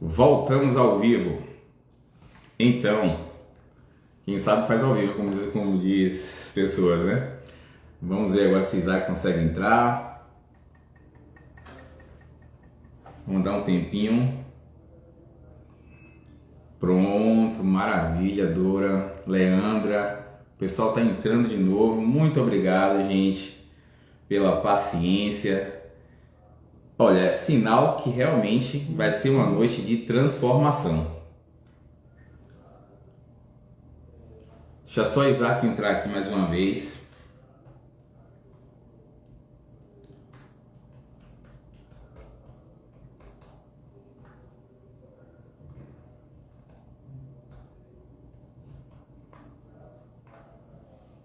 Voltamos ao vivo. Então, quem sabe faz ao vivo, como diz as pessoas, né? Vamos ver agora se Isaac consegue entrar. Vamos dar um tempinho. Pronto, maravilha, Dora, Leandra. O pessoal tá entrando de novo. Muito obrigado, gente, pela paciência. Olha, é sinal que realmente vai ser uma noite de transformação. Deixa só Isaac entrar aqui mais uma vez.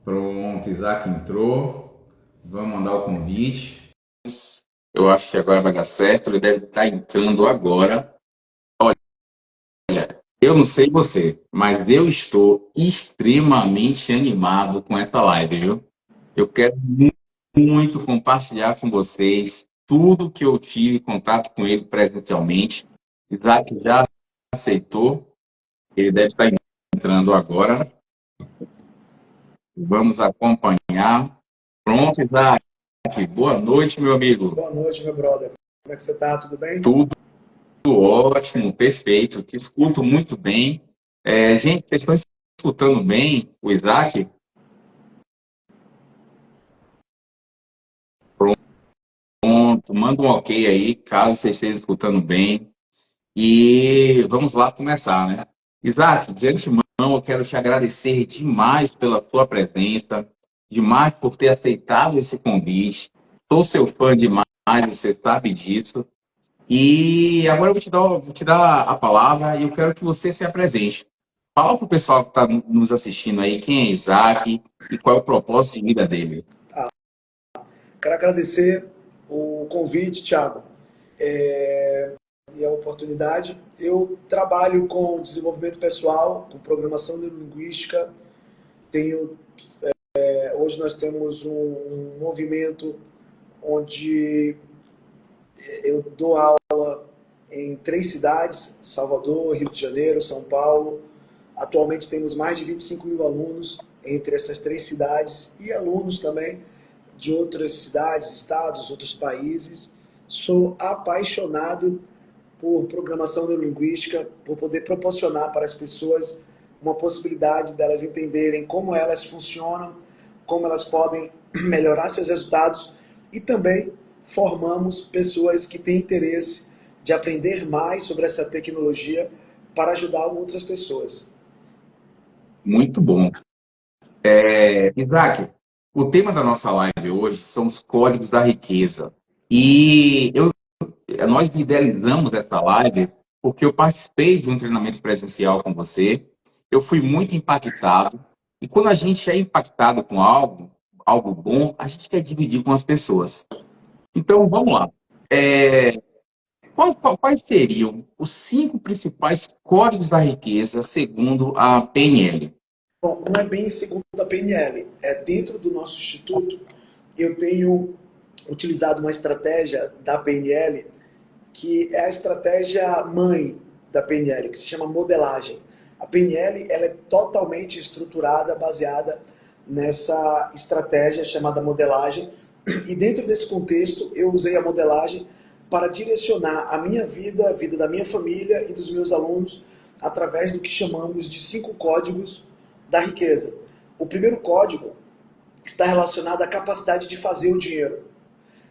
Pronto, Isaac entrou. Vamos mandar o convite. Eu acho que agora vai dar certo. Ele deve estar entrando agora. Olha, eu não sei você, mas eu estou extremamente animado com essa live, viu? Eu quero muito compartilhar com vocês tudo que eu tive contato com ele presencialmente. Isaac já aceitou. Ele deve estar entrando agora. Vamos acompanhar. Pronto, Isaac. Boa noite, meu amigo. Boa noite, meu brother. Como é que você tá? Tudo bem? Tudo ótimo, perfeito. Te escuto muito bem. Gente, vocês estão escutando bem o Isaac? Pronto, manda um ok aí, caso vocês estejam escutando bem. E vamos lá começar, né? Isaac, de antemão, eu quero te agradecer demais pela sua presença, demais por ter aceitado esse convite. Sou seu fã demais, você sabe disso. E agora eu vou te dar a palavra e eu quero que você se apresente. Fala para o pessoal que está nos assistindo aí quem é Isaac e qual é o propósito de vida dele. Quero agradecer o convite, Thiago, e a oportunidade. Eu trabalho com desenvolvimento pessoal, com programação neurolinguística. Tenho, hoje nós temos um movimento onde eu dou aula em 3 cidades: Salvador, Rio de Janeiro, São Paulo. Atualmente temos mais de 25 mil alunos entre essas 3 cidades e alunos também de outras cidades, estados, outros países. Sou apaixonado por programação neurolinguística, por poder proporcionar para as pessoas uma possibilidade delas entenderem como elas funcionam, como elas podem melhorar seus resultados, e também formamos pessoas que têm interesse de aprender mais sobre essa tecnologia para ajudar outras pessoas. Muito bom. Isaac, o tema da nossa live hoje são os códigos da riqueza. E nós idealizamos essa live porque eu participei de um treinamento presencial com você. Eu fui muito impactado. E quando a gente é impactado com algo bom, a gente quer dividir com as pessoas. Então, vamos lá. É, quais seriam os 5 principais códigos da riqueza segundo a PNL? Bom, não é bem segundo a PNL, é dentro do nosso instituto. Eu tenho utilizado uma estratégia da PNL que é a estratégia mãe da PNL, que se chama modelagem. A PNL ela é totalmente estruturada, baseada nessa estratégia chamada modelagem, e dentro desse contexto eu usei a modelagem para direcionar a minha vida, a vida da minha família e dos meus alunos através do que chamamos de 5 códigos da riqueza. O primeiro código está relacionado à capacidade de fazer o dinheiro.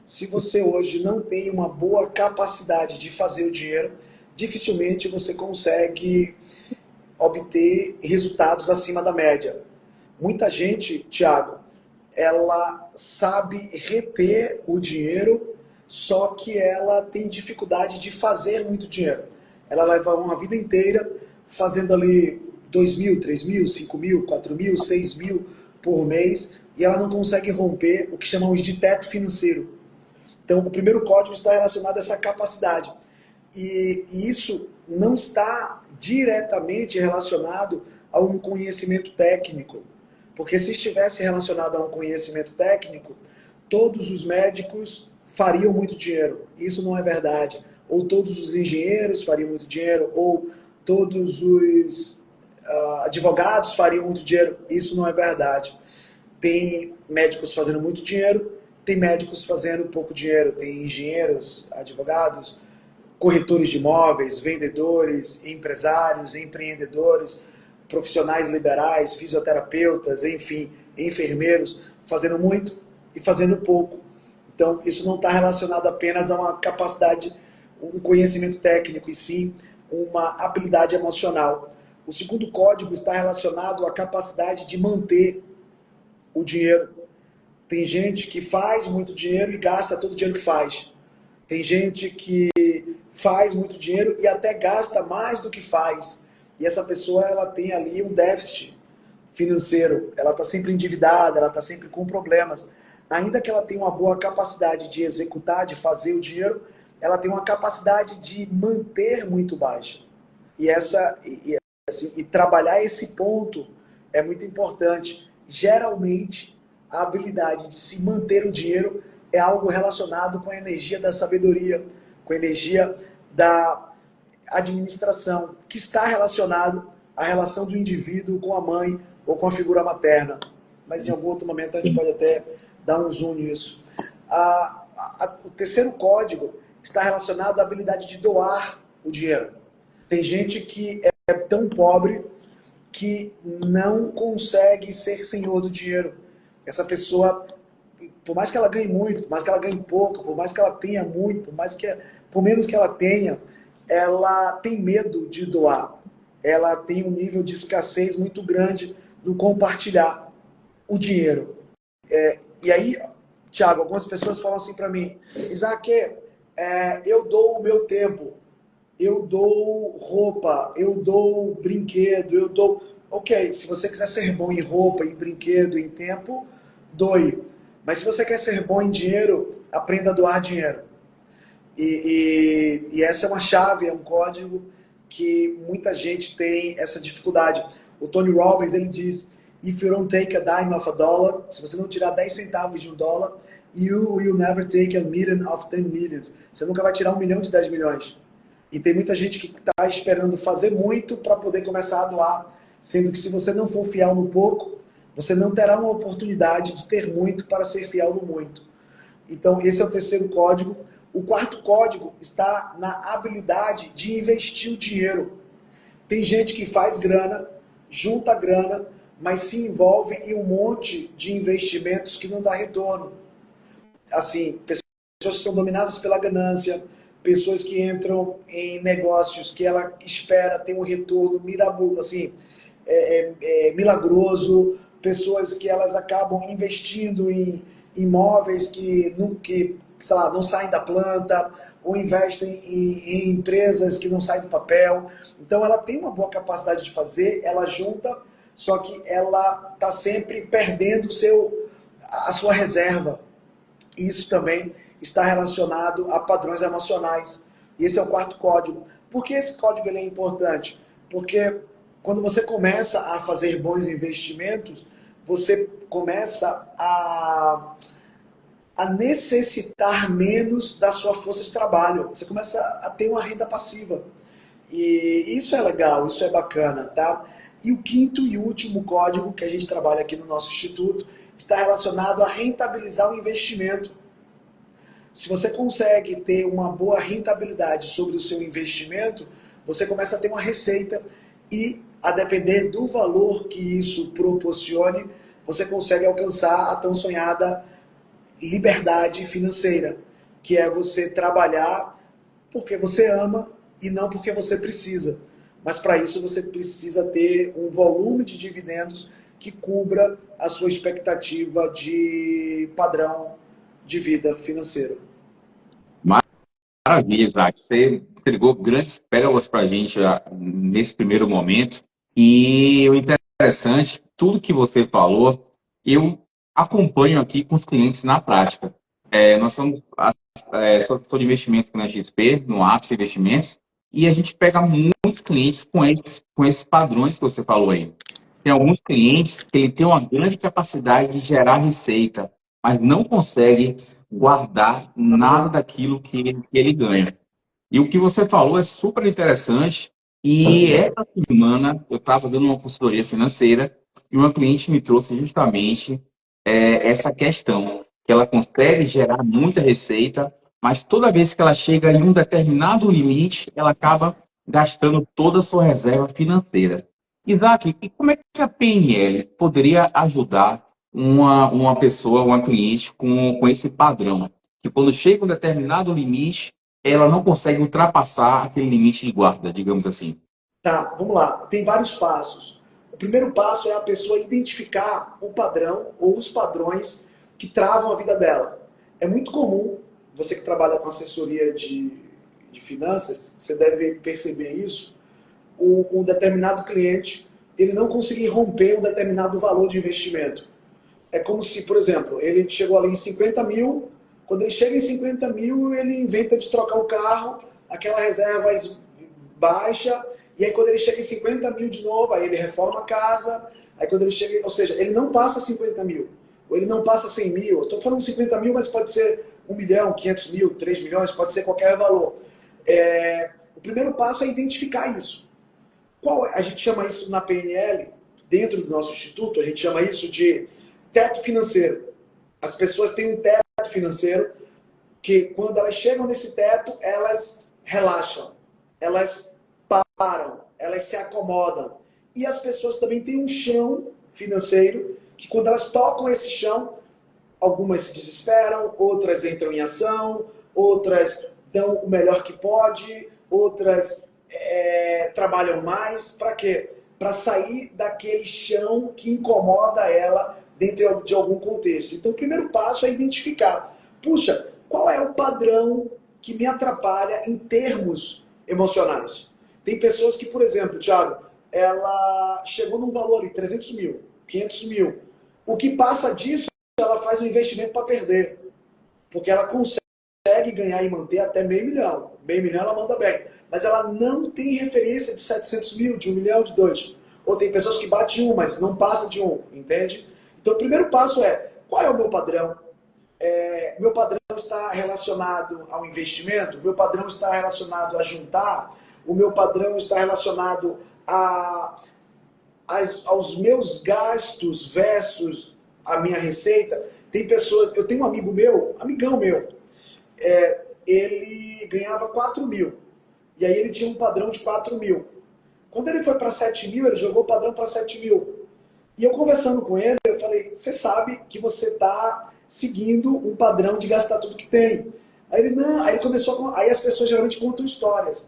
Se você hoje não tem uma boa capacidade de fazer o dinheiro, dificilmente você consegue obter resultados acima da média. Muita gente, Thiago, ela sabe reter o dinheiro, só que ela tem dificuldade de fazer muito dinheiro. Ela leva uma vida inteira fazendo ali 2 mil, 3 mil, 5 mil, 4 mil, 6 mil por mês, e ela não consegue romper o que chamamos de teto financeiro. Então, o primeiro código está relacionado a essa capacidade. E isso não está diretamente relacionado a um conhecimento técnico. Porque se estivesse relacionado a um conhecimento técnico, todos os médicos fariam muito dinheiro. Isso não é verdade. ou todos os engenheiros fariam muito dinheiro, ou todos os advogados fariam muito dinheiro. Isso não é verdade. Tem médicos fazendo muito dinheiro, tem médicos fazendo pouco dinheiro, tem engenheiros, advogados, corretores de imóveis, vendedores, empresários, empreendedores, profissionais liberais, fisioterapeutas, enfim, enfermeiros, fazendo muito e fazendo pouco. Então, isso não está relacionado apenas a uma capacidade, um conhecimento técnico, e sim uma habilidade emocional. O segundo código está relacionado à capacidade de manter o dinheiro. Tem gente que faz muito dinheiro e gasta todo o dinheiro que faz. Tem gente que faz muito dinheiro e até gasta mais do que faz. E essa pessoa, ela tem ali um déficit financeiro. Ela está sempre endividada, ela está sempre com problemas. Ainda que ela tenha uma boa capacidade de executar, de fazer o dinheiro, ela tem uma capacidade de manter muito baixa. E trabalhar esse ponto é muito importante. Geralmente, a habilidade de se manter o dinheiro é algo relacionado com a energia da sabedoria, com a energia da administração, que está relacionado à relação do indivíduo com a mãe ou com a figura materna. Mas em algum outro momento a gente pode até dar um zoom nisso. O terceiro código está relacionado à habilidade de doar o dinheiro. Tem gente que é tão pobre que não consegue ser senhor do dinheiro. Essa pessoa, por mais que ela ganhe muito, por mais que ela ganhe pouco, por mais que ela tenha muito, por menos que ela tenha, ela tem medo de doar. Ela tem um nível de escassez muito grande no compartilhar o dinheiro. E aí, Thiago, algumas pessoas falam assim para mim: Isaac, eu dou o meu tempo, eu dou roupa, eu dou brinquedo, eu dou... Ok, se você quiser ser bom em roupa, em brinquedo, em tempo, doe. Mas se você quer ser bom em dinheiro, aprenda a doar dinheiro. E essa é uma chave, é um código que muita gente tem essa dificuldade. O Tony Robbins, ele diz: if you don't take a dime of a dollar, se você não tirar 10 centavos de um dólar, you will never take a million of 10 millions. Você nunca vai tirar 1 milhão de 10 milhões. E tem muita gente que está esperando fazer muito para poder começar a doar, sendo que se você não for fiel no pouco, você não terá uma oportunidade de ter muito para ser fiel no muito. Então, esse é o terceiro código. O quarto código está na habilidade de investir o dinheiro. Tem gente que faz grana, junta grana, mas se envolve em um monte de investimentos que não dá retorno. Assim, pessoas que são dominadas pela ganância, pessoas que entram em negócios que ela espera ter um retorno assim, milagroso, pessoas que elas acabam investindo em imóveis que sei lá, não saem da planta, ou investem em empresas que não saem do papel. Então ela tem uma boa capacidade de fazer, ela junta, só que ela está sempre perdendo a sua reserva. Isso também está relacionado a padrões emocionais. E esse é o quarto código. Por que esse código ele é importante? Porque quando você começa a fazer bons investimentos, você começa a necessitar menos da sua força de trabalho. Você começa a ter uma renda passiva. E isso é legal, isso é bacana, tá? E o quinto e último código que a gente trabalha aqui no nosso instituto está relacionado a rentabilizar o investimento. Se você consegue ter uma boa rentabilidade sobre o seu investimento, você começa a ter uma receita e, a depender do valor que isso proporcione, você consegue alcançar a tão sonhada liberdade financeira, que é você trabalhar porque você ama e não porque você precisa. Mas para isso você precisa ter um volume de dividendos que cubra a sua expectativa de padrão de vida financeiro. Maravilha, Isaac. Você entregou grandes pérolas para a gente nesse primeiro momento. E o interessante, tudo que você falou, eu acompanho aqui com os clientes na prática. Nós somos sou de investimentos na XP, no Ápice Investimentos, e a gente pega muitos clientes com esses padrões que você falou aí. Tem alguns clientes que ele tem uma grande capacidade de gerar receita, mas não consegue guardar nada daquilo que ele ganha. E o que você falou é super interessante. E essa semana eu estava dando uma consultoria financeira e uma cliente me trouxe justamente essa questão, que ela consegue gerar muita receita, mas toda vez que ela chega em um determinado limite, ela acaba gastando toda a sua reserva financeira. Isaac, e como é que a PNL poderia ajudar uma pessoa, uma cliente com esse padrão? Que quando chega um determinado limite, ela não consegue ultrapassar aquele limite de guarda, digamos assim. Tá, vamos lá. Tem vários passos. O primeiro passo é a pessoa identificar o padrão ou os padrões que travam a vida dela. É muito comum, você que trabalha com assessoria de finanças, você deve perceber isso, um determinado cliente, ele não conseguir romper um determinado valor de investimento. É como se, por exemplo, ele chegou ali em 50 mil, quando ele chega em 50 mil, ele inventa de trocar o carro, aquela reserva baixa, e aí quando ele chega em 50 mil de novo, aí ele reforma a casa, aí quando ele chega, ou seja, ele não passa 50 mil, ou ele não passa 100 mil, eu estou falando 50 mil, mas pode ser 1 milhão, 500 mil, 3 milhões, pode ser qualquer valor. O primeiro passo é identificar isso. A gente chama isso na PNL, dentro do nosso instituto, a gente chama isso de teto financeiro. As pessoas têm um teto financeiro que, quando elas chegam nesse teto, elas relaxam, elas param, elas se acomodam. E as pessoas também têm um chão financeiro que, quando elas tocam esse chão, algumas se desesperam, outras entram em ação, outras dão o melhor que pode, outras trabalham mais. Para quê? Para sair daquele chão que incomoda ela dentro de algum contexto. Então, o primeiro passo é identificar. Puxa, qual é o padrão que me atrapalha em termos emocionais? Tem pessoas que, por exemplo, Thiago, ela chegou num valor ali, 300 mil, 500 mil. O que passa disso, ela faz um investimento para perder. Porque ela consegue ganhar e manter até meio milhão. Meio milhão ela manda bem. Mas ela não tem referência de 700 mil, de 1 milhão, de 2. Ou tem pessoas que batem um, mas não passa de um, entende? Então o primeiro passo é, qual é o meu padrão? Meu padrão está relacionado ao investimento? Meu padrão está relacionado a juntar? O meu padrão está relacionado aos meus gastos versus a minha receita? Tem pessoas, eu tenho um amigo meu, amigão meu, ele ganhava 4 mil. E aí ele tinha um padrão de 4 mil. Quando ele foi para 7 mil, ele jogou o padrão para 7 mil. E eu conversando com ele, eu falei, você sabe que você está seguindo um padrão de gastar tudo que tem. Aí ele, não, aí ele começou aí as pessoas geralmente contam histórias.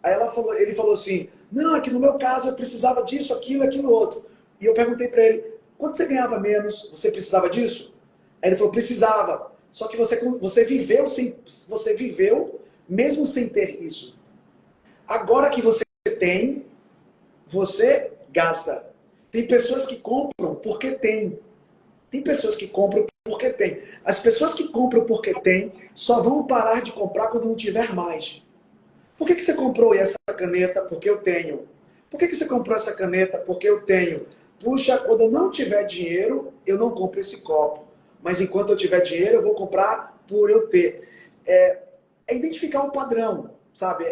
Aí ele falou assim, não, é que no meu caso eu precisava disso, aquilo, outro. E eu perguntei para ele, quando você ganhava menos, você precisava disso? Aí ele falou, precisava. Só que você viveu mesmo sem ter isso. Agora que você tem, você gasta. Tem pessoas que compram porque tem. Tem pessoas que compram porque tem. As pessoas que compram porque tem só vão parar de comprar quando não tiver mais. Por que você comprou essa caneta? Porque eu tenho. Por que você comprou essa caneta? Porque eu tenho. Puxa, quando eu não tiver dinheiro, eu não compro esse copo. Mas enquanto eu tiver dinheiro, eu vou comprar por eu ter. É identificar um padrão, sabe?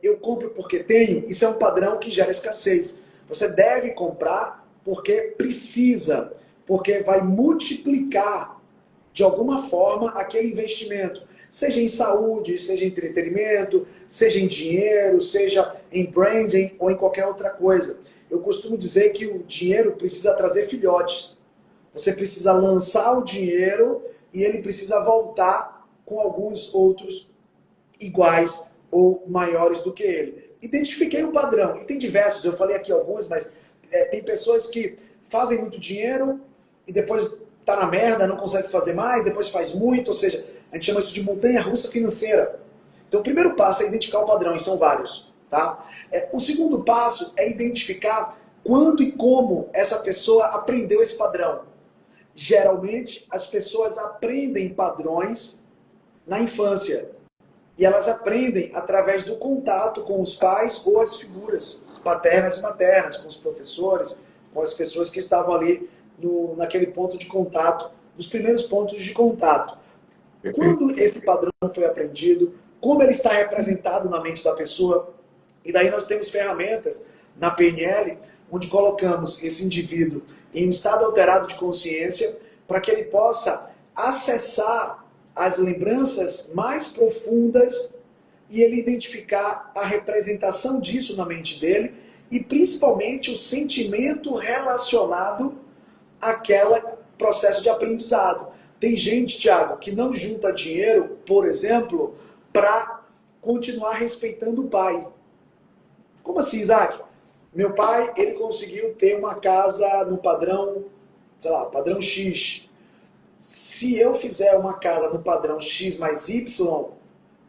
Eu compro porque tenho, isso é um padrão que gera escassez. Você deve comprar porque precisa, porque vai multiplicar de alguma forma aquele investimento, seja em saúde, seja em entretenimento, seja em dinheiro, seja em branding ou em qualquer outra coisa. Eu costumo dizer que o dinheiro precisa trazer filhotes. Você precisa lançar o dinheiro e ele precisa voltar com alguns outros iguais ou maiores do que ele. Identifiquei o padrão, e tem diversos, eu falei aqui alguns, mas tem pessoas que fazem muito dinheiro e depois tá na merda, não consegue fazer mais, depois faz muito, ou seja, a gente chama isso de montanha-russa financeira. Então o primeiro passo é identificar o padrão, e são vários. Tá? O segundo passo é identificar quando e como essa pessoa aprendeu esse padrão. Geralmente, as pessoas aprendem padrões na infância. E elas aprendem através do contato com os pais ou as figuras paternas e maternas, com os professores, com as pessoas que estavam ali naquele ponto de contato, nos primeiros pontos de contato. Perfeito. Quando esse padrão foi aprendido, como ele está representado na mente da pessoa. E daí nós temos ferramentas na PNL, onde colocamos esse indivíduo em um estado alterado de consciência, para que ele possa acessar as lembranças mais profundas e ele identificar a representação disso na mente dele e principalmente o sentimento relacionado àquele processo de aprendizado. Tem gente, Thiago, que não junta dinheiro, por exemplo, para continuar respeitando o pai. Como assim, Isaac? Meu pai, ele conseguiu ter uma casa no padrão, sei lá, padrão X. Se eu fizer uma casa no padrão X mais Y,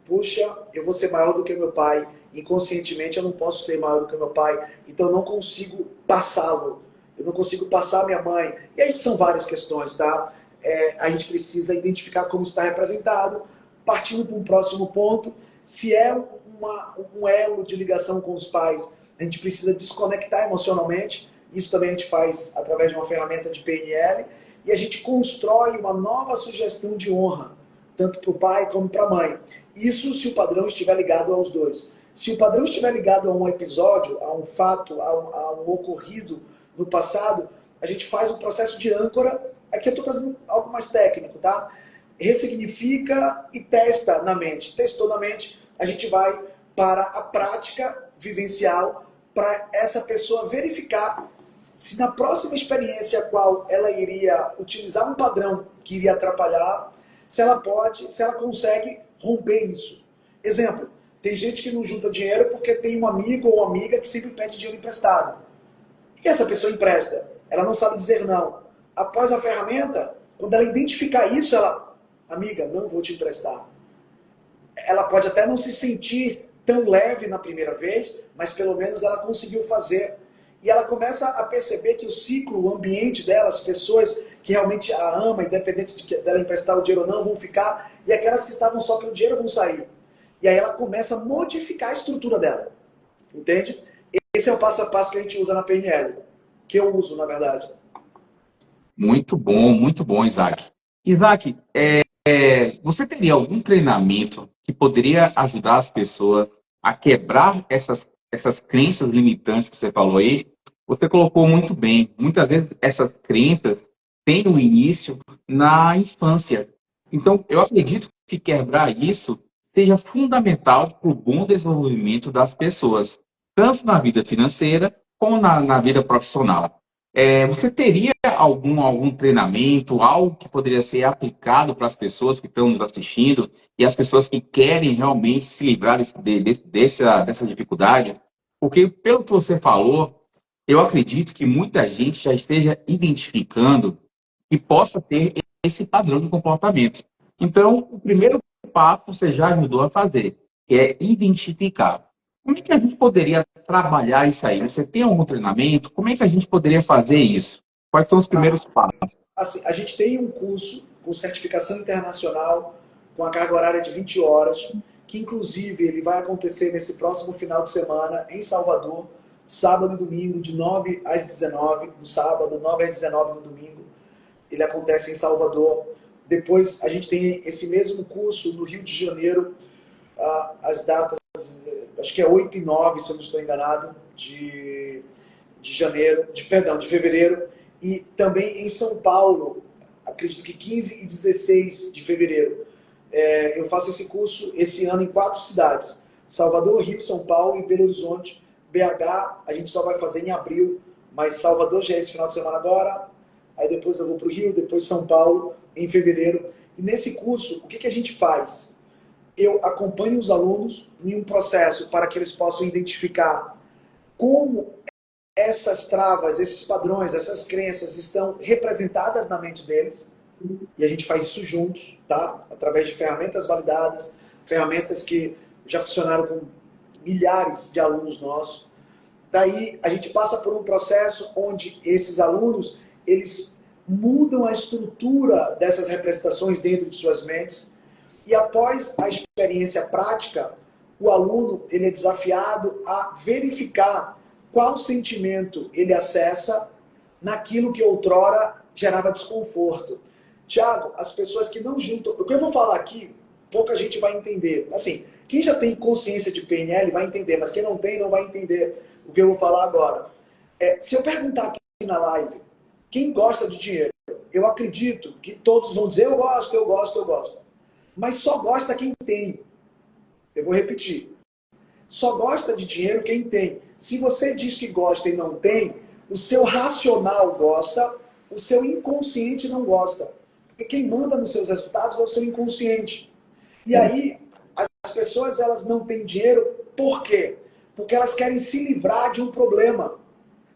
puxa, eu vou ser maior do que meu pai. Inconscientemente eu não posso ser maior do que meu pai. Então eu não consigo passá-lo. Eu não consigo passar a minha mãe. E aí são várias questões, tá? A gente precisa identificar como está representado. Partindo para um próximo ponto, se é um elo de ligação com os pais, a gente precisa desconectar emocionalmente. Isso também a gente faz através de uma ferramenta de PNL. E a gente constrói uma nova sugestão de honra, tanto para o pai como para a mãe. Isso se o padrão estiver ligado aos dois. Se o padrão estiver ligado a um episódio, a um fato, a um ocorrido no passado, a gente faz um processo de âncora. Aqui eu estou trazendo algo mais técnico, tá? Ressignifica e testa na mente. Testou na mente, a gente vai para a prática vivencial para essa pessoa verificar se na próxima experiência a qual ela iria utilizar um padrão que iria atrapalhar, se ela consegue romper isso. Exemplo, tem gente que não junta dinheiro porque tem um amigo ou amiga que sempre pede dinheiro emprestado. E essa pessoa empresta. Ela não sabe dizer não. Após a ferramenta, quando ela identificar isso, ela, amiga, não vou te emprestar. Ela pode até não se sentir tão leve na primeira vez, mas pelo menos ela conseguiu fazer. E ela começa a perceber que o ciclo, o ambiente dela, as pessoas que realmente a amam, independente dela emprestar o dinheiro ou não, vão ficar, e aquelas que estavam só pelo dinheiro vão sair. E aí ela começa a modificar a estrutura dela. Entende? Esse é o passo a passo que a gente usa na PNL. Que eu uso, na verdade. Muito bom, Isaac. Isaac, você teria algum treinamento que poderia ajudar as pessoas a quebrar essas crenças limitantes que você falou aí? Você colocou muito bem. Muitas vezes essas crenças têm o início na infância. Então, eu acredito que quebrar isso seja fundamental para o bom desenvolvimento das pessoas, tanto na vida financeira como na vida profissional. Você teria algum treinamento, algo que poderia ser aplicado para as pessoas que estão nos assistindo e as pessoas que querem realmente se livrar dessa dificuldade? Porque, pelo que você falou, eu acredito que muita gente já esteja identificando e possa ter esse padrão de comportamento. Então, o primeiro passo você já ajudou a fazer, que é identificar. Como é que a gente poderia trabalhar isso aí? Você tem algum treinamento? Como é que a gente poderia fazer isso? Quais são os primeiros passos? Assim, a gente tem um curso com certificação internacional, com a carga horária de 20 horas, que inclusive ele vai acontecer nesse próximo final de semana em Salvador, sábado e domingo, de 9 às 19, no sábado, 9 às 19 no domingo. Ele acontece em Salvador. Depois a gente tem esse mesmo curso no Rio de Janeiro, as datas, acho que é 8 e 9, se eu não estou enganado, de fevereiro. E também em São Paulo, acredito que 15 e 16 de fevereiro. Eu faço esse curso esse ano em 4 cidades: Salvador, Rio, São Paulo e Belo Horizonte. BH a gente só vai fazer em abril, mas Salvador já é esse final de semana agora. Aí depois eu vou para o Rio, depois São Paulo em fevereiro. E nesse curso, o que a gente faz? Eu acompanho os alunos em um processo para que eles possam identificar como essas travas, esses padrões, essas crenças estão representadas na mente deles. E a gente faz isso juntos, tá? Através de ferramentas validadas, ferramentas que já funcionaram com milhares de alunos nossos. Daí a gente passa por um processo onde esses alunos, eles mudam a estrutura dessas representações dentro de suas mentes. E após a experiência prática, o aluno ele é desafiado a verificar qual sentimento ele acessa naquilo que outrora gerava desconforto. Tiago, as pessoas que não juntam... O que eu vou falar aqui, pouca gente vai entender. Assim, Quem já tem consciência de PNL vai entender, mas quem não tem não vai entender o que eu vou falar agora. Se eu perguntar aqui na live, quem gosta de dinheiro? Eu acredito que todos vão dizer, eu gosto, eu gosto, eu gosto. Mas só gosta quem tem. Eu vou repetir. Só gosta de dinheiro quem tem. Se você diz que gosta e não tem, o seu racional gosta, o seu inconsciente não gosta. Porque quem manda nos seus resultados é o seu inconsciente. E aí, as pessoas elas não têm dinheiro, por quê? Porque elas querem se livrar de um problema.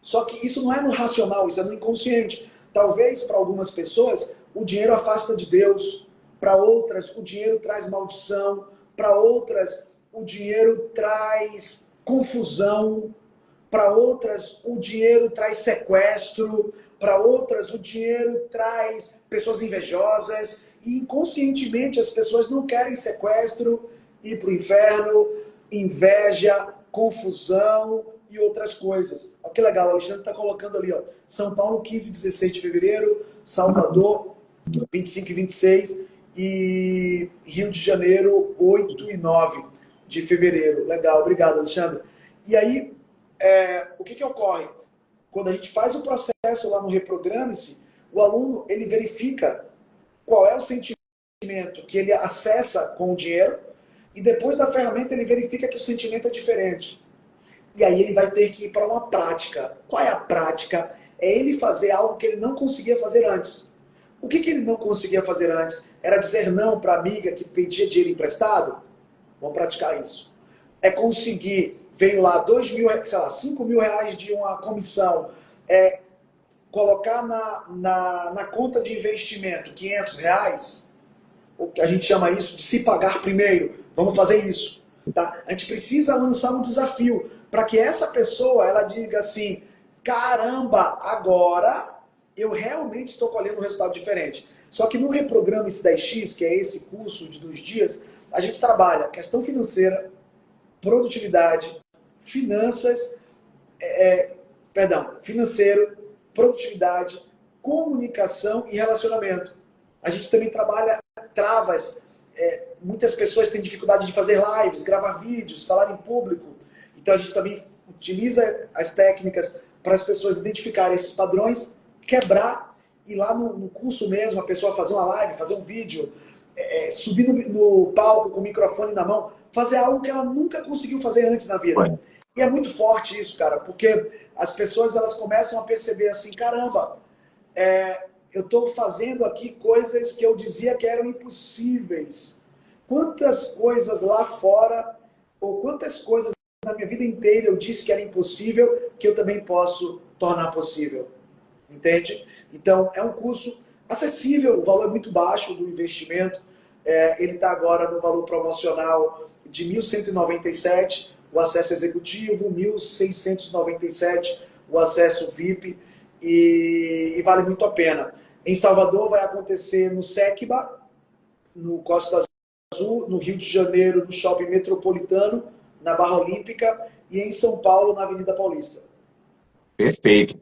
Só que isso não é no racional, isso é no inconsciente. Talvez para algumas pessoas o dinheiro afasta de Deus, para outras o dinheiro traz maldição, para outras o dinheiro traz confusão, para outras o dinheiro traz sequestro, para outras o dinheiro traz pessoas invejosas, e inconscientemente as pessoas não querem sequestro, ir para o inferno, inveja, confusão e outras coisas. Olha que legal, o Alexandre está colocando ali, ó, São Paulo, 15 e 16 de fevereiro, Salvador, 25 e 26, e Rio de Janeiro, 8 e 9 de fevereiro. Legal, obrigado, Alexandre. E aí, o que ocorre? Quando a gente faz o processo lá no Reprograme-se, o aluno ele verifica qual é o sentimento que ele acessa com o dinheiro, e depois da ferramenta ele verifica que o sentimento é diferente. E aí ele vai ter que ir para uma prática. Qual é a prática? É ele fazer algo que ele não conseguia fazer antes. O que ele não conseguia fazer antes? Era dizer não para a amiga que pedia dinheiro emprestado? Vamos praticar isso. É conseguir, veio lá 2 mil, sei lá, 5 mil reais de uma comissão, colocar na conta de investimento 500 reais, o que a gente chama isso de se pagar primeiro. Vamos fazer isso. Tá? A gente precisa lançar um desafio para que essa pessoa ela diga assim, caramba, agora eu realmente estou colhendo um resultado diferente. Só que no Reprograma esse 10X, que é esse curso de 2 dias, a gente trabalha questão financeira, produtividade, financeiro, produtividade, comunicação e relacionamento. A gente também trabalha travas. Muitas pessoas têm dificuldade de fazer lives, gravar vídeos, falar em público. Então a gente também utiliza as técnicas para as pessoas identificarem esses padrões, quebrar, e lá no curso mesmo a pessoa fazer uma live, fazer um vídeo, subir no palco com o microfone na mão, fazer algo que ela nunca conseguiu fazer antes na vida. E é muito forte isso, cara, porque as pessoas elas começam a perceber assim, caramba, eu estou fazendo aqui coisas que eu dizia que eram impossíveis. Quantas coisas lá fora, ou quantas coisas na minha vida inteira eu disse que era impossível, que eu também posso tornar possível. Entende? Então, é um curso acessível, o valor é muito baixo do investimento. Ele está agora no valor promocional de R$ 1.197, o acesso executivo, R$ 1.697, o acesso VIP, e vale muito a pena. Em Salvador vai acontecer no SECBA, no Costa Azul, no Rio de Janeiro, no Shopping Metropolitano, na Barra Olímpica, e em São Paulo, na Avenida Paulista. Perfeito.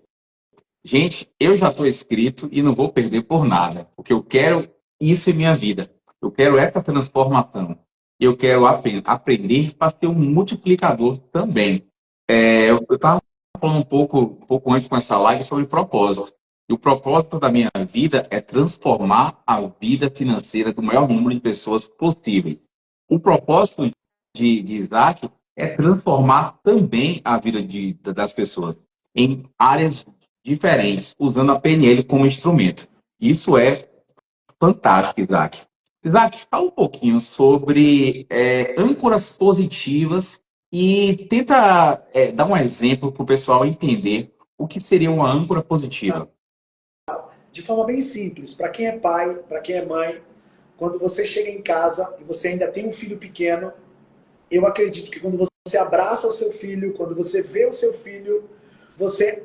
Gente, eu já estou inscrito e não vou perder por nada, porque eu quero isso em minha vida. Eu quero essa transformação. Eu quero aprender para ser um multiplicador também. Eu estava falando um pouco antes com essa live sobre propósito. E o propósito da minha vida é transformar a vida financeira do maior número de pessoas possíveis. O propósito de Isaac é transformar também a vida das pessoas em áreas diferentes, usando a PNL como instrumento. Isso é fantástico, Isaac. Isaac, fala um pouquinho sobre âncoras positivas e tenta dar um exemplo para o pessoal entender o que seria uma âncora positiva. De forma bem simples, para quem é pai, para quem é mãe, quando você chega em casa e você ainda tem um filho pequeno, eu acredito que quando você abraça o seu filho, quando você vê o seu filho, você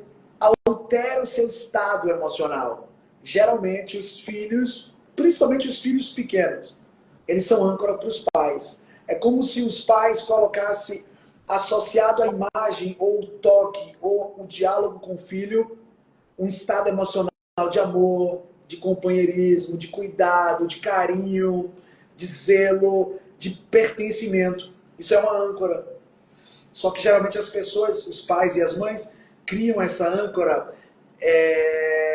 altera o seu estado emocional. Geralmente os filhos, principalmente os filhos pequenos, eles são âncora para os pais. É como se os pais colocassem associado à imagem, ou o toque, ou o diálogo com o filho, um estado emocional de amor, de companheirismo, de cuidado, de carinho, de zelo, de pertencimento. Isso é uma âncora. Só que geralmente as pessoas, os pais e as mães, criam essa âncora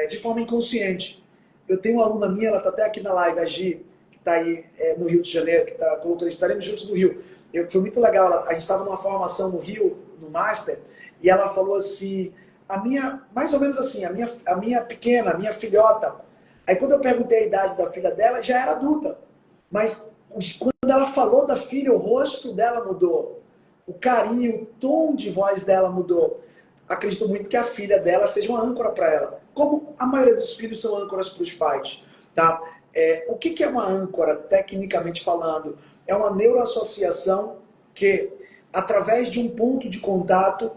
de forma inconsciente. Eu tenho uma aluna minha, ela está até aqui na live, a Gi, que está aí no Rio de Janeiro, que está colocando, estaremos juntos no Rio. Foi muito legal, a gente estava numa formação no Rio, no Master, e ela falou assim, mais ou menos assim, a minha pequena, a minha filhota. Aí quando eu perguntei a idade da filha dela, já era adulta. Mas quando ela falou da filha, o rosto dela mudou. O carinho, o tom de voz dela mudou. Acredito muito que a filha dela seja uma âncora para ela. Como a maioria dos filhos são âncoras para os pais. Tá? O que é uma âncora, tecnicamente falando? É uma neuroassociação que, através de um ponto de contato,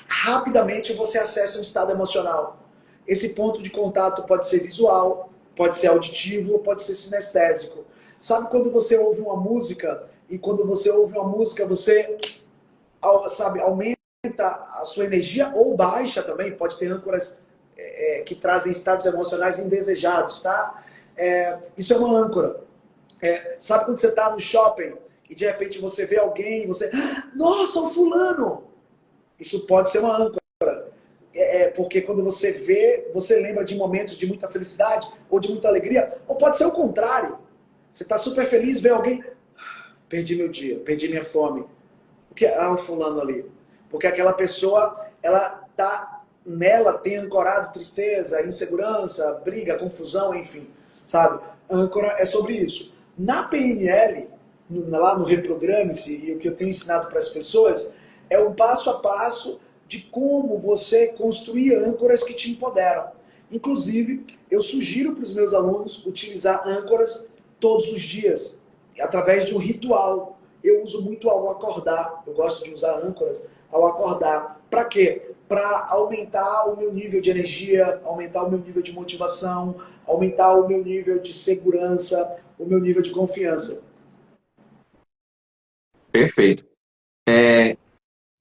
rapidamente você acessa um estado emocional. Esse ponto de contato pode ser visual, pode ser auditivo ou pode ser sinestésico. Sabe quando você ouve uma música e quando você ouve uma música você, sabe, aumenta a sua energia ou baixa também? Pode ter âncoras que trazem estados emocionais indesejados, tá? Isso é uma âncora. Sabe quando você está no shopping e de repente você vê alguém e você... Nossa, o fulano! Isso pode ser uma âncora. Porque quando você vê, você lembra de momentos de muita felicidade ou de muita alegria. Ou pode ser o contrário. Você está super feliz, vê alguém... Perdi meu dia, perdi minha fome. O que é? O fulano ali. Porque aquela pessoa, nela tem ancorado tristeza, insegurança, briga, confusão, enfim. Sabe? Âncora é sobre isso. Na PNL, lá no Reprograme-se, e o que eu tenho ensinado para as pessoas, é um passo a passo de como você construir âncoras que te empoderam. Inclusive, eu sugiro para os meus alunos utilizar âncoras todos os dias, através de um ritual. Eu uso muito ao acordar, eu gosto de usar âncoras ao acordar. Para quê? Para aumentar o meu nível de energia, aumentar o meu nível de motivação, aumentar o meu nível de segurança, o meu nível de confiança. Perfeito.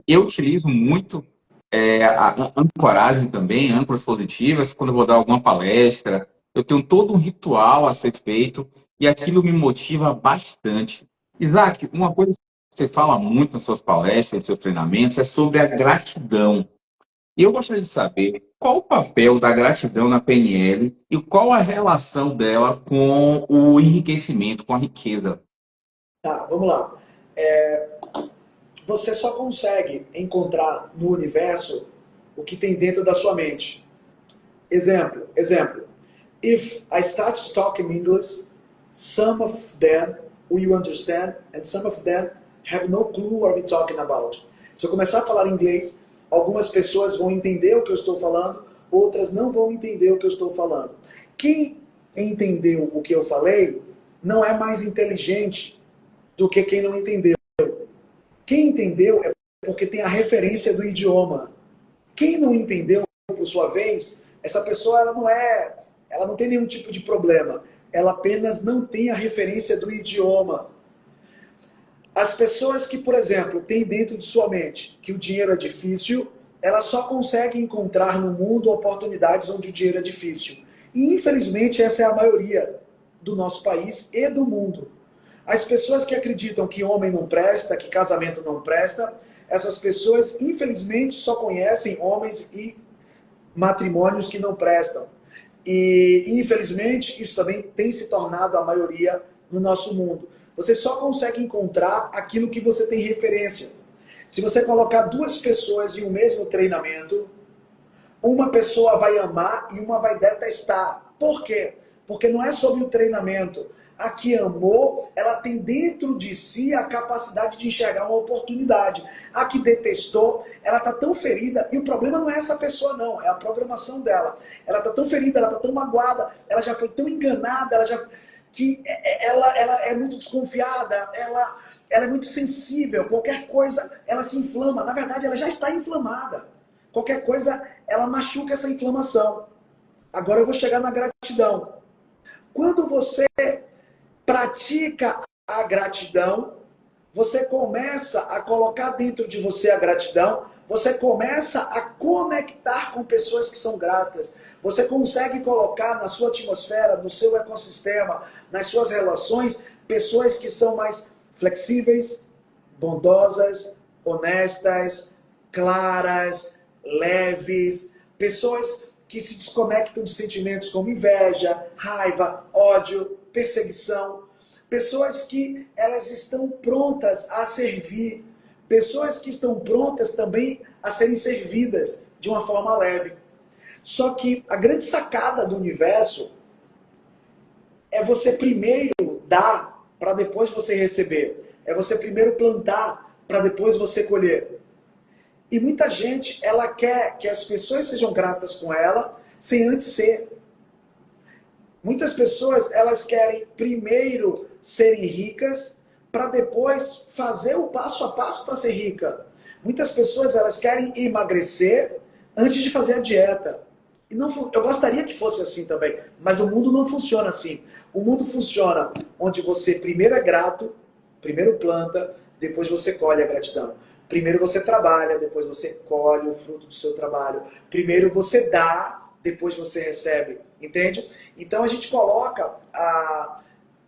Eu utilizo muito a ancoragem também, âncoras positivas, quando eu vou dar alguma palestra. Eu tenho todo um ritual a ser feito e aquilo me motiva bastante. Isaac, uma coisa que você fala muito nas suas palestras, nos seus treinamentos, é sobre a gratidão. E eu gostaria de saber qual o papel da gratidão na PNL e qual a relação dela com o enriquecimento, com a riqueza. Tá, vamos lá. Você só consegue encontrar no universo o que tem dentro da sua mente. Exemplo. If I start to talk in English, some of them will understand and some of them have no clue what we're talking about. Se eu começar a falar inglês, algumas pessoas vão entender o que eu estou falando, outras não vão entender o que eu estou falando. Quem entendeu o que eu falei não é mais inteligente do que quem não entendeu. Quem entendeu é porque tem a referência do idioma. Quem não entendeu, por sua vez, essa pessoa ela não tem nenhum tipo de problema. Ela apenas não tem a referência do idioma. As pessoas que, por exemplo, têm dentro de sua mente que o dinheiro é difícil, ela só consegue encontrar no mundo oportunidades onde o dinheiro é difícil. E, infelizmente, essa é a maioria do nosso país e do mundo. As pessoas que acreditam que homem não presta, que casamento não presta, essas pessoas, infelizmente, só conhecem homens e matrimônios que não prestam. E, infelizmente, isso também tem se tornado a maioria no nosso mundo. Você só consegue encontrar aquilo que você tem referência. Se você colocar duas pessoas em um mesmo treinamento, uma pessoa vai amar e uma vai detestar. Por quê? Porque não é sobre o treinamento. A que amou, ela tem dentro de si a capacidade de enxergar uma oportunidade. A que detestou, ela está tão ferida, e o problema não é essa pessoa não, é a programação dela. Ela está tão ferida, ela está tão magoada, ela já foi tão enganada, ela é muito desconfiada, ela é muito sensível, qualquer coisa ela se inflama. Na verdade, ela já está inflamada. Qualquer coisa, ela machuca essa inflamação. Agora eu vou chegar na gratidão. Quando você pratica a gratidão, você começa a colocar dentro de você a gratidão, você começa a conectar com pessoas que são gratas, você consegue colocar na sua atmosfera, no seu ecossistema, nas suas relações, pessoas que são mais flexíveis, bondosas, honestas, claras, leves, pessoas que se desconectam de sentimentos como inveja, raiva, ódio, perseguição, pessoas que elas estão prontas a servir, pessoas que estão prontas também a serem servidas de uma forma leve. Só que a grande sacada do universo é você primeiro dar para depois você receber. É você primeiro plantar para depois você colher. E muita gente, ela quer que as pessoas sejam gratas com ela sem antes ser. Muitas pessoas, elas querem primeiro serem ricas para depois fazer o passo a passo para ser rica. Muitas pessoas, elas querem emagrecer antes de fazer a dieta. E não, eu gostaria que fosse assim também, mas o mundo não funciona assim. O mundo funciona onde você primeiro é grato, primeiro planta, depois você colhe a gratidão. Primeiro você trabalha, depois você colhe o fruto do seu trabalho. Primeiro você dá, depois você recebe. Entende? Então a gente coloca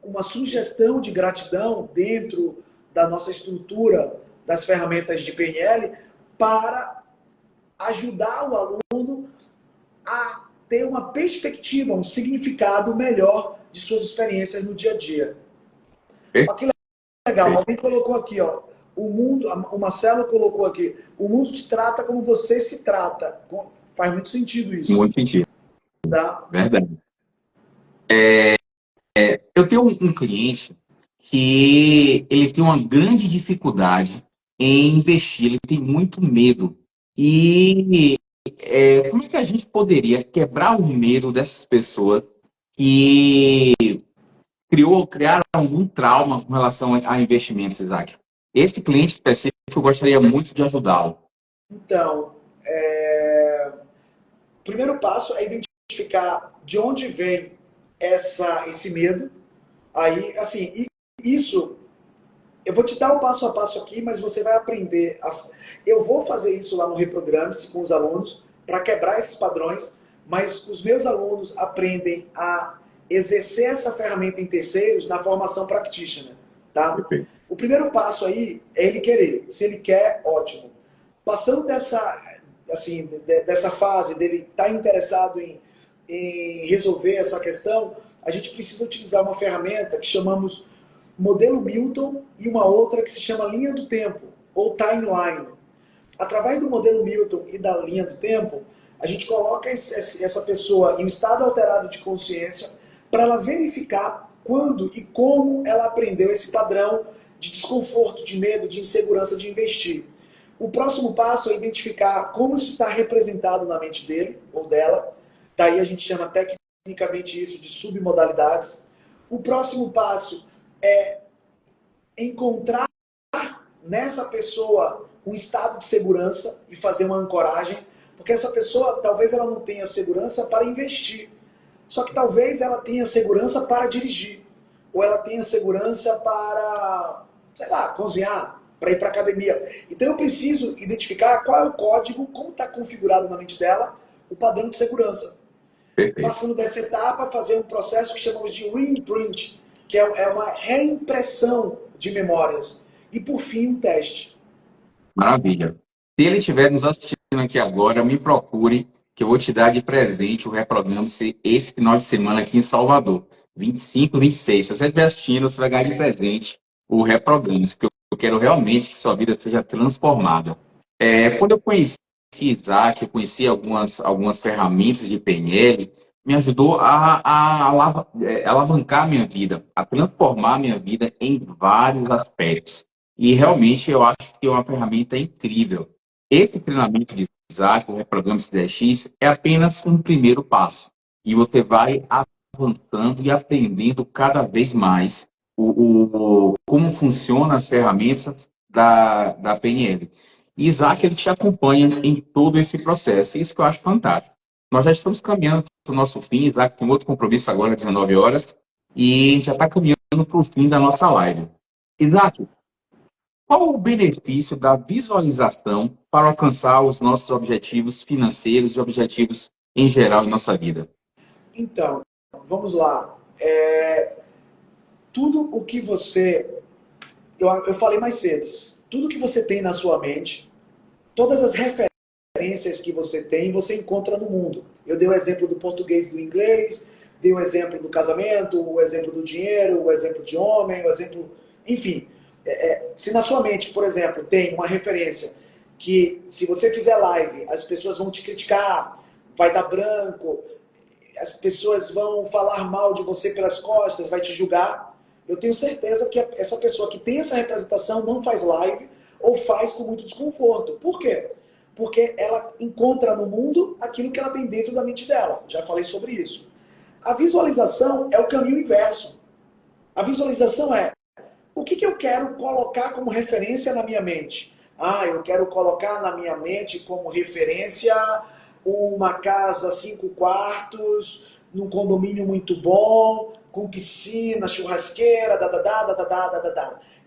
uma sugestão de gratidão dentro da nossa estrutura das ferramentas de PNL para ajudar o aluno a ter uma perspectiva, um significado melhor de suas experiências no dia a dia. Olha que legal, alguém colocou aqui, ó, o Marcelo colocou aqui, o mundo te trata como você se trata. Faz muito sentido isso. Muito sentido. Tá? Verdade. Eu tenho um cliente que ele tem uma grande dificuldade em investir, ele tem muito medo. E como é que a gente poderia quebrar o medo dessas pessoas que criaram algum trauma com relação a investimentos, Isaac? Esse cliente específico, eu gostaria muito de ajudá-lo. Então, o primeiro passo é identificar de onde vem esse medo. Aí, assim, isso, eu vou te dar o passo a passo aqui, mas você vai aprender. Eu vou fazer isso lá no Reprograme-se com os alunos para quebrar esses padrões, mas os meus alunos aprendem a exercer essa ferramenta em terceiros na formação practitioner, tá? Perfeito. O primeiro passo aí é ele querer. Se ele quer, ótimo. Passando dessa fase dele estar interessado em resolver essa questão, a gente precisa utilizar uma ferramenta que chamamos modelo Milton e uma outra que se chama linha do tempo, ou timeline. Através do modelo Milton e da linha do tempo, a gente coloca essa pessoa em um estado alterado de consciência para ela verificar quando e como ela aprendeu esse padrão de desconforto, de medo, de insegurança de investir. O próximo passo é identificar como isso está representado na mente dele ou dela. Daí a gente chama tecnicamente isso de submodalidades. O próximo passo é encontrar nessa pessoa um estado de segurança e fazer uma ancoragem, porque essa pessoa talvez ela não tenha segurança para investir, só que talvez ela tenha segurança para dirigir, ou ela tenha segurança para, sei lá, cozinhar, para ir para academia. Então eu preciso identificar qual é o código, como está configurado na mente dela, o padrão de segurança. Perfeito. Passando dessa etapa, fazer um processo que chamamos de reimprint, que é uma reimpressão de memórias. E por fim, um teste. Maravilha. Se ele estiver nos assistindo aqui agora, me procure, que eu vou te dar de presente o Reprograme-se esse final de semana aqui em Salvador. 25, 26. Se você estiver assistindo, você vai ganhar de presente o Reprograme-se, porque eu quero realmente que sua vida seja transformada. Quando eu conheci Isaac, eu conheci algumas ferramentas de PNL, me ajudou a alavancar a minha vida, a transformar a minha vida em vários aspectos. E realmente eu acho que é uma ferramenta incrível. Esse treinamento de Isaac, o Reprograme-se 10X, é apenas um primeiro passo. E você vai avançando e aprendendo cada vez mais como funcionam as ferramentas da PNL. E Isaac, ele te acompanha em todo esse processo. Isso que eu acho fantástico. Nós já estamos caminhando para o nosso fim. Isaac tem outro compromisso agora, às 19 horas. E já está caminhando para o fim da nossa live. Isaac, qual o benefício da visualização para alcançar os nossos objetivos financeiros e objetivos em geral em nossa vida? Então, vamos lá. Tudo o que você... Eu falei mais cedo. tudo que você tem na sua mente, todas as referências que você tem, você encontra no mundo. Eu dei o exemplo do português e do inglês, dei o exemplo do casamento, o exemplo do dinheiro, o exemplo de homem, o exemplo... Enfim, se na sua mente, por exemplo, tem uma referência que se você fizer live, as pessoas vão te criticar, vai dar branco, as pessoas vão falar mal de você pelas costas, vai te julgar, eu tenho certeza que essa pessoa que tem essa representação não faz live ou faz com muito desconforto. Por quê? Porque ela encontra no mundo aquilo que ela tem dentro da mente dela. Já falei sobre isso. A visualização é o caminho inverso. A visualização é o que eu quero colocar como referência na minha mente. Ah, eu quero colocar na minha mente como referência uma casa 5 quartos, num condomínio muito bom, com piscina, churrasqueira,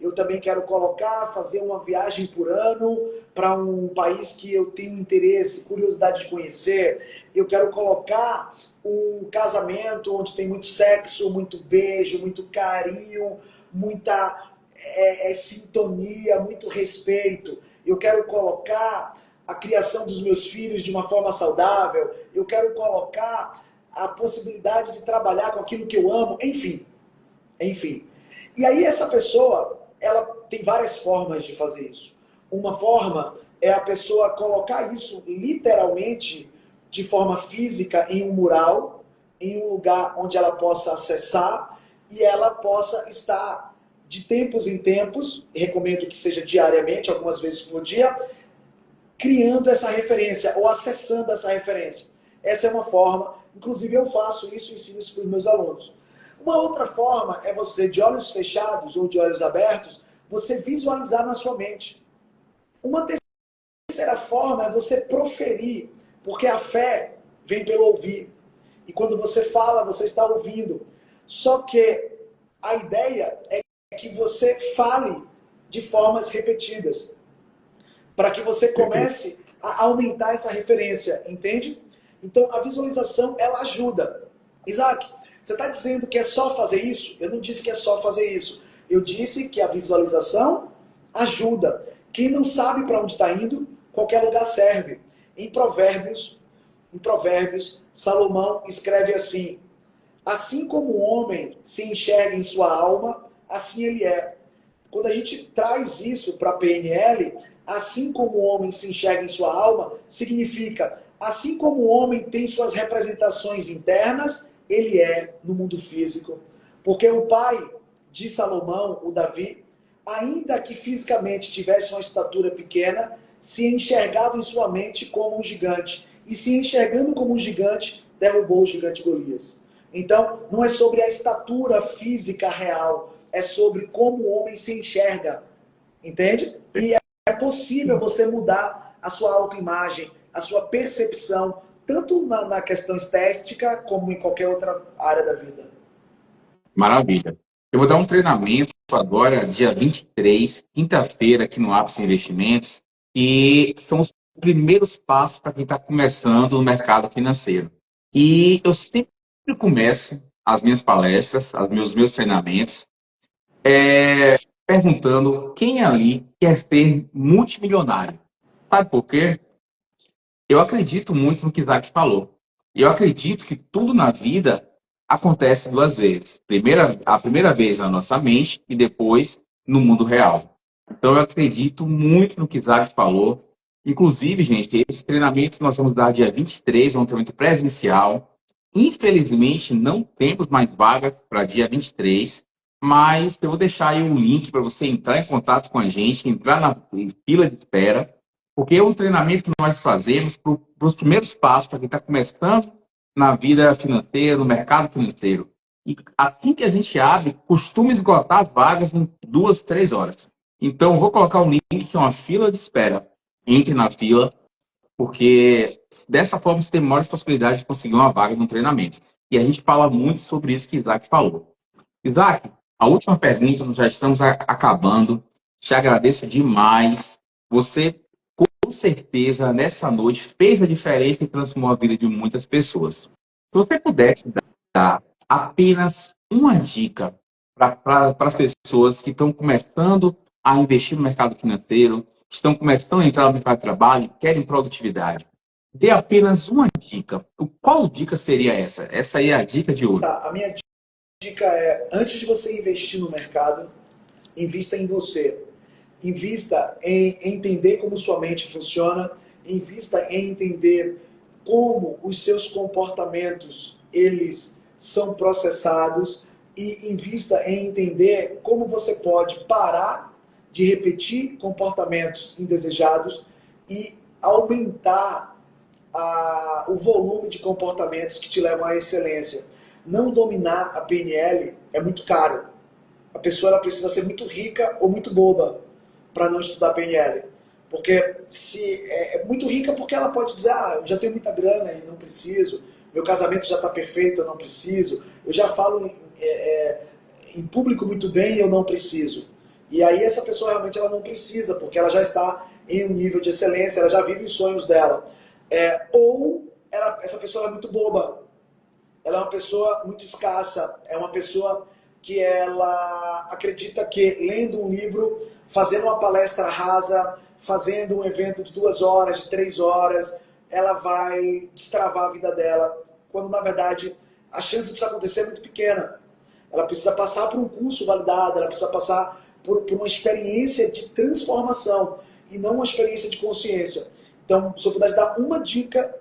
Eu também quero colocar, fazer uma viagem por ano para um país que eu tenho interesse, curiosidade de conhecer. Eu quero colocar um casamento onde tem muito sexo, muito beijo, muito carinho, muita sintonia, muito respeito. Eu quero colocar a criação dos meus filhos de uma forma saudável. Eu quero colocar a possibilidade de trabalhar com aquilo que eu amo, enfim. E aí essa pessoa, ela tem várias formas de fazer isso. Uma forma é a pessoa colocar isso literalmente de forma física em um mural, em um lugar onde ela possa acessar e ela possa estar de tempos em tempos, recomendo que seja diariamente, algumas vezes por dia, criando essa referência ou acessando essa referência. Essa é uma forma, inclusive eu faço isso e ensino isso para os meus alunos. Uma outra forma é você, de olhos fechados ou de olhos abertos, você visualizar na sua mente. Uma terceira forma é você proferir, porque a fé vem pelo ouvir. E quando você fala, você está ouvindo. Só que a ideia é que você fale de formas repetidas, para que você comece a aumentar essa referência, entende? Então, a visualização, ela ajuda. Isaac, você está dizendo que é só fazer isso? Eu não disse que é só fazer isso. Eu disse que a visualização ajuda. Quem não sabe para onde está indo, qualquer lugar serve. Em Provérbios, Salomão escreve assim: assim como o homem se enxerga em sua alma, assim ele é. Quando a gente traz isso para a PNL, assim como o homem se enxerga em sua alma, significa, assim como o homem tem suas representações internas, ele é no mundo físico. Porque o pai de Salomão, o Davi, ainda que fisicamente tivesse uma estatura pequena, se enxergava em sua mente como um gigante. E se enxergando como um gigante, derrubou o gigante Golias. Então, não é sobre a estatura física real, é sobre como o homem se enxerga, entende? E é possível você mudar a sua autoimagem, a sua percepção, tanto na questão estética, como em qualquer outra área da vida. Maravilha. Eu vou dar um treinamento agora, dia 23, quinta-feira, aqui no Ápice Investimentos, e são os primeiros passos para quem está começando no mercado financeiro. E eu sempre começo as minhas palestras, os meus treinamentos, perguntando quem ali quer ser multimilionário. Sabe por quê? Eu acredito muito no que Isaac falou. E eu acredito que tudo na vida acontece duas vezes. A primeira vez na nossa mente e depois no mundo real. Então eu acredito muito no que Isaac falou. Inclusive, gente, esse treinamento nós vamos dar dia 23, é um treinamento presencial. Infelizmente, não temos mais vagas para dia 23, mas eu vou deixar aí um link para você entrar em contato com a gente, entrar na fila de espera, porque é um treinamento que nós fazemos para os primeiros passos para quem está começando na vida financeira, no mercado financeiro. E assim que a gente abre, costuma esgotar as vagas em 2, 3 horas. Então, vou colocar o link, que é uma fila de espera. Entre na fila, porque dessa forma você tem maiores possibilidades de conseguir uma vaga no treinamento. E a gente fala muito sobre isso que Isaac falou. Isaac, a última pergunta, nós já estamos acabando. Te agradeço demais. Você, com certeza, nessa noite, fez a diferença e transformou a vida de muitas pessoas. Se você pudesse dar apenas uma dica para as pessoas que estão começando a investir no mercado financeiro, estão começando a entrar no mercado de trabalho, querem produtividade. Dê apenas uma dica. Qual dica seria essa? Essa aí é a dica de ouro. Tá, a minha dica é, antes de você investir no mercado, invista em você. Invista em entender como sua mente funciona, invista em entender como os seus comportamentos eles são processados e invista em entender como você pode parar de repetir comportamentos indesejados e aumentar o volume de comportamentos que te levam à excelência. Não dominar a PNL é muito caro. A pessoa ela precisa ser muito rica ou muito boba para não estudar PNL. Porque se é muito rica porque ela pode dizer, eu já tenho muita grana e não preciso, meu casamento já está perfeito, eu não preciso, eu já falo em público muito bem e eu não preciso. E aí essa pessoa realmente ela não precisa, porque ela já está em um nível de excelência, ela já vive os sonhos dela. Essa pessoa é muito boba, ela é uma pessoa muito escassa, é uma pessoa que ela acredita que lendo um livro, fazendo uma palestra rasa, fazendo um evento de 2 horas, de 3 horas, ela vai destravar a vida dela, quando na verdade a chance disso acontecer é muito pequena. Ela precisa passar por um curso validado, ela precisa passar por uma experiência de transformação e não uma experiência de consciência. Então, se eu pudesse dar uma dica,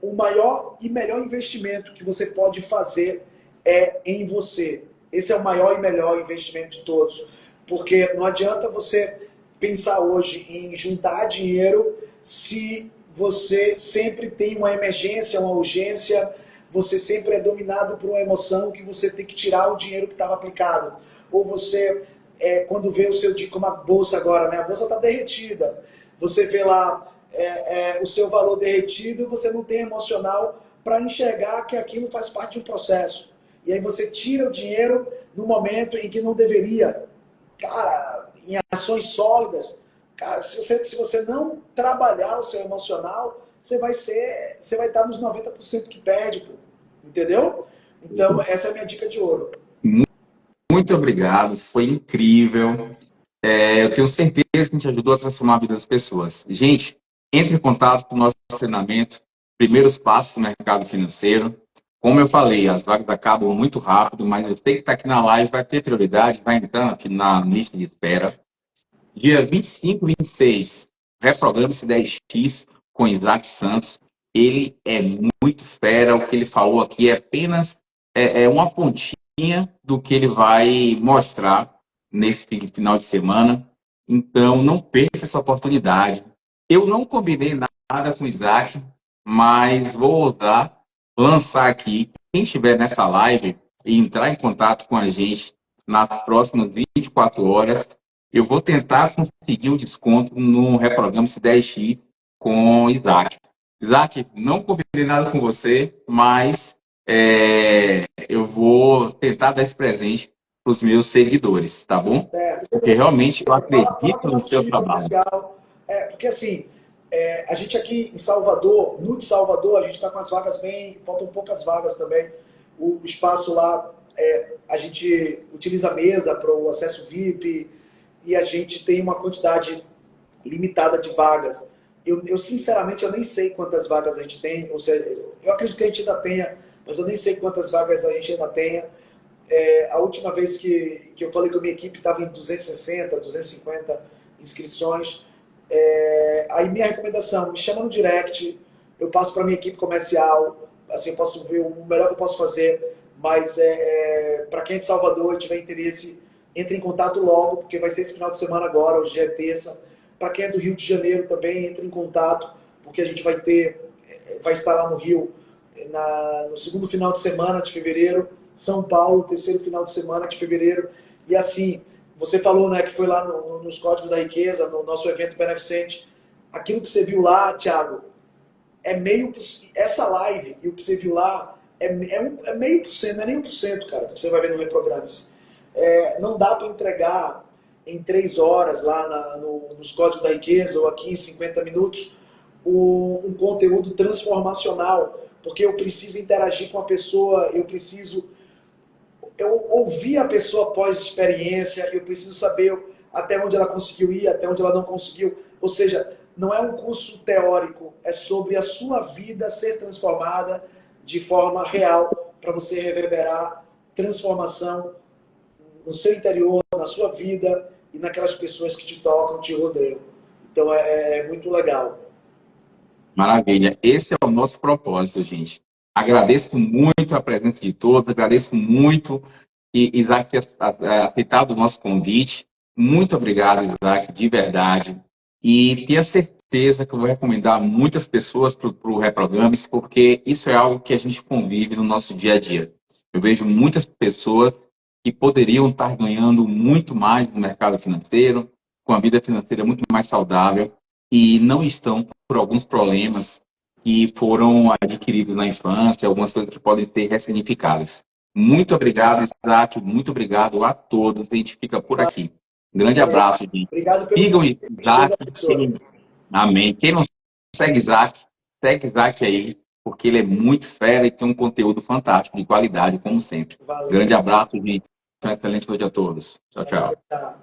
o maior e melhor investimento que você pode fazer é em você. Esse é o maior e melhor investimento de todos. Porque não adianta você pensar hoje em juntar dinheiro se você sempre tem uma emergência, uma urgência, você sempre é dominado por uma emoção que você tem que tirar o dinheiro que estava aplicado. Ou você, quando vê o seu dinheiro, como a bolsa agora, né? A bolsa está derretida. Você vê lá o seu valor derretido, você não tem emocional para enxergar que aquilo faz parte de um processo. E aí você tira o dinheiro no momento em que não deveria. Cara, em ações sólidas, cara, se você não trabalhar o seu emocional, você vai estar nos 90% que perde, pô. Entendeu? Então, essa é a minha dica de ouro. Muito obrigado, foi incrível. Eu tenho certeza que a gente ajudou a transformar a vida das pessoas. Gente, entre em contato com o nosso treinamento, primeiros passos no mercado financeiro. Como eu falei, as vagas acabam muito rápido, mas você que está aqui na live vai ter prioridade, vai entrar na lista de espera. Dia 25 e 26, reprograme-se 10x com Isaac Santos. Ele é muito fera, o que ele falou aqui é apenas uma pontinha do que ele vai mostrar nesse final de semana. Então, não perca essa oportunidade. Eu não combinei nada com o Isaac, mas vou ousar lançar aqui. Quem estiver nessa live e entrar em contato com a gente nas próximas 24 horas, eu vou tentar conseguir um desconto no Reprograma-se 10x com Isaac. Isaac, não combinei nada com você, mas eu vou tentar dar esse presente para os meus seguidores, tá bom? Certo. Porque realmente eu Fala com o acredito no nosso seu time trabalho. comercial. Porque assim, a gente aqui em Salvador, no de Salvador, a gente está com as vagas bem. Faltam poucas vagas também. O espaço lá, a gente utiliza a mesa para o acesso VIP e a gente tem uma quantidade limitada de vagas. Eu sinceramente, eu nem sei quantas vagas a gente tem. Ou seja, eu acredito que a gente ainda tenha, mas eu nem sei quantas vagas a gente ainda tenha. A última vez que eu falei que a minha equipe estava em 260, 250 inscrições. Aí minha recomendação, me chama no direct, eu passo para minha equipe comercial, assim eu posso ver o melhor que eu posso fazer, mas para quem é de Salvador e tiver interesse, entre em contato logo, porque vai ser esse final de semana agora, hoje é terça. Para quem é do Rio de Janeiro também, entre em contato, porque a gente vai estar lá no Rio no segundo final de semana de fevereiro, São Paulo, terceiro final de semana de fevereiro. E assim, você falou, né, que foi lá nos Códigos da Riqueza, no nosso evento beneficente. Aquilo que você viu lá, Thiago, essa live e o que você viu lá é meio por cento, não é nem 1%, cara, que você vai ver no Reprograme-se. Não dá para entregar em 3 horas lá nos Códigos da Riqueza ou aqui em 50 minutos um conteúdo transformacional, porque eu preciso interagir com a pessoa, eu ouvir a pessoa pós-experiência, eu preciso saber até onde ela conseguiu ir, até onde ela não conseguiu. Ou seja, não é um curso teórico, é sobre a sua vida ser transformada de forma real, para você reverberar transformação no seu interior, na sua vida e naquelas pessoas que te tocam, te rodeiam. Então é muito legal. Maravilha. Esse é o nosso propósito, gente. Agradeço muito a presença de todos, agradeço muito Isaac ter aceitado o nosso convite. Muito obrigado, Isaac, de verdade. E tenha certeza que eu vou recomendar muitas pessoas para o Reprogrames, porque isso é algo que a gente convive no nosso dia a dia. Eu vejo muitas pessoas que poderiam estar ganhando muito mais no mercado financeiro, com a vida financeira muito mais saudável, e não estão por alguns problemas que foram adquiridos na infância, algumas coisas que podem ser ressignificadas. Muito obrigado, Isaac. Muito obrigado a todos. A gente fica por aqui. Um grande Valeu. abraço, gente. Obrigado pelo Sigam convite. Deus Isaac. abençoe. Amém. Quem não segue Isaac aí, porque ele é muito fera e tem um conteúdo fantástico, de qualidade, como sempre. Valeu. Grande abraço, gente. Um excelente noite a todos. Tchau, Tchau, tchau. tchau.